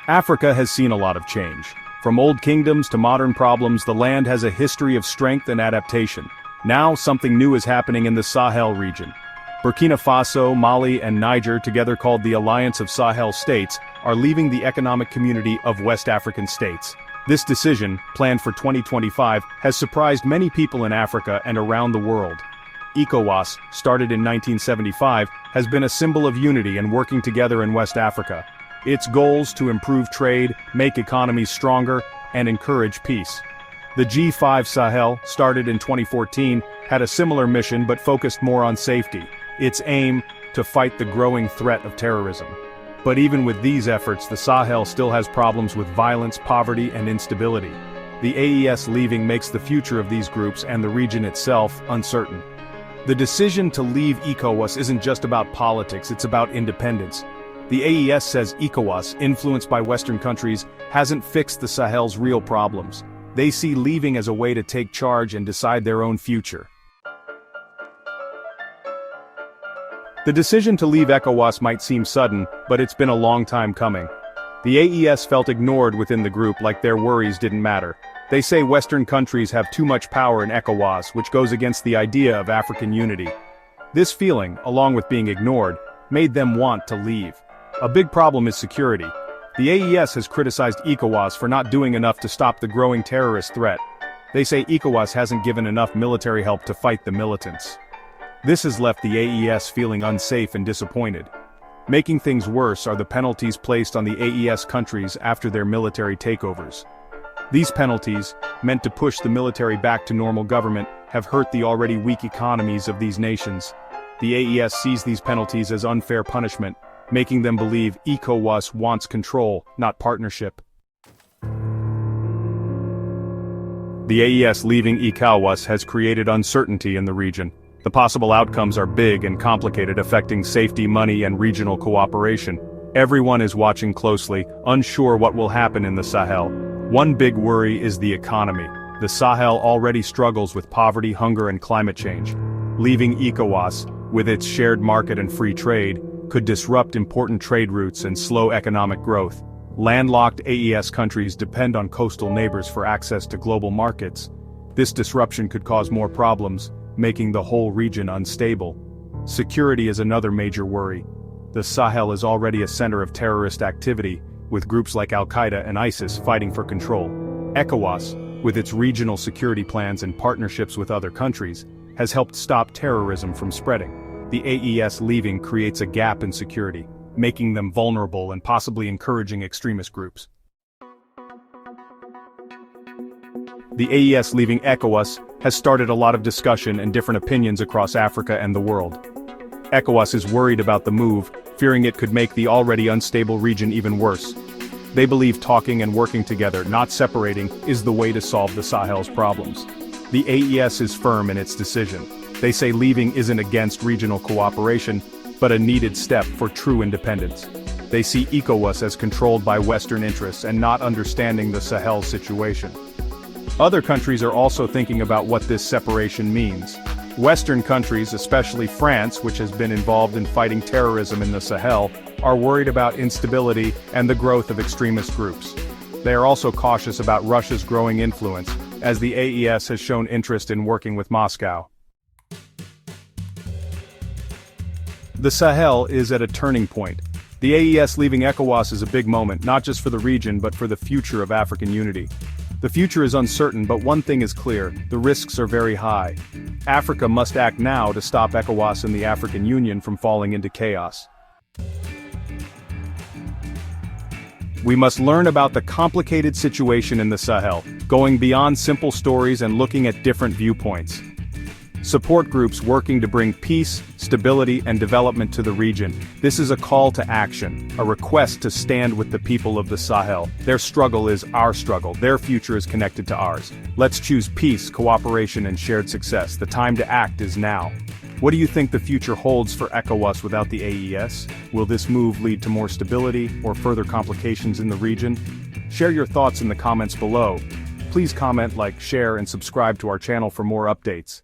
Africa has seen a lot of change. From old kingdoms to modern problems, the land has a history of strength and adaptation. Now, something new is happening in the Sahel region. Burkina Faso, Mali, and Niger, together called the Alliance of Sahel States, are leaving the economic community of West African states. This decision, planned for 2025, has surprised many people in Africa and around the world. ECOWAS, started in 1975, has been a symbol of unity and working together in West Africa. Its goals to improve trade, make economies stronger, and encourage peace. The G5 Sahel, started in 2014, had a similar mission but focused more on safety. Its aim, to fight the growing threat of terrorism. But even with these efforts, the Sahel still has problems with violence, poverty, and instability. The AES leaving makes the future of these groups and the region itself uncertain. The decision to leave ECOWAS isn't just about politics, it's about independence. The AES says ECOWAS, influenced by Western countries, hasn't fixed the Sahel's real problems. They see leaving as a way to take charge and decide their own future. The decision to leave ECOWAS might seem sudden, but it's been a long time coming. The AES felt ignored within the group, like their worries didn't matter. They say Western countries have too much power in ECOWAS, which goes against the idea of African unity. This feeling, along with being ignored, made them want to leave. A big problem is security. The AES has criticized ECOWAS for not doing enough to stop the growing terrorist threat. They say ECOWAS hasn't given enough military help to fight the militants. This has left the AES feeling unsafe and disappointed. Making things worse are the penalties placed on the AES countries after their military takeovers. These penalties, meant to push the military back to normal government, have hurt the already weak economies of these nations. The AES sees these penalties as unfair punishment, making them believe ECOWAS wants control, not partnership. The AES leaving ECOWAS has created uncertainty in the region. The possible outcomes are big and complicated, affecting safety, money, and regional cooperation. Everyone is watching closely, unsure what will happen in the Sahel. One big worry is the economy. The Sahel already struggles with poverty, hunger, and climate change. Leaving ECOWAS, with its shared market and free trade, could disrupt important trade routes and slow economic growth. Landlocked AES countries depend on coastal neighbors for access to global markets. This disruption could cause more problems, making the whole region unstable. Security is another major worry. The Sahel is already a center of terrorist activity, with groups like Al-Qaeda and ISIS fighting for control. ECOWAS, with its regional security plans and partnerships with other countries, has helped stop terrorism from spreading. The AES leaving creates a gap in security, making them vulnerable and possibly encouraging extremist groups. The AES leaving ECOWAS has started a lot of discussion and different opinions across Africa and the world. ECOWAS is worried about the move, fearing it could make the already unstable region even worse. They believe talking and working together, not separating, is the way to solve the Sahel's problems. The AES is firm in its decision. They say leaving isn't against regional cooperation, but a needed step for true independence. They see ECOWAS as controlled by Western interests and not understanding the Sahel situation. Other countries are also thinking about what this separation means. Western countries, especially France, which has been involved in fighting terrorism in the Sahel, are worried about instability and the growth of extremist groups. They are also cautious about Russia's growing influence, as the AES has shown interest in working with Moscow. The Sahel is at a turning point. The AES leaving ECOWAS is a big moment, not just for the region but for the future of African unity. The future is uncertain, but one thing is clear: the risks are very high. Africa must act now to stop ECOWAS and the African Union from falling into chaos. We must learn about the complicated situation in the Sahel, going beyond simple stories and looking at different viewpoints. Support groups working to bring peace, stability, and development to the region. This is a call to action, a request to stand with the people of the Sahel. Their struggle is our struggle. Their future is connected to ours. Let's choose peace, cooperation, and shared success. The time to act is now. What do you think the future holds for ECOWAS without the AES? Will this move lead to more stability or further complications in the region? Share your thoughts in the comments below. Please comment, like, share, and subscribe to our channel for more updates.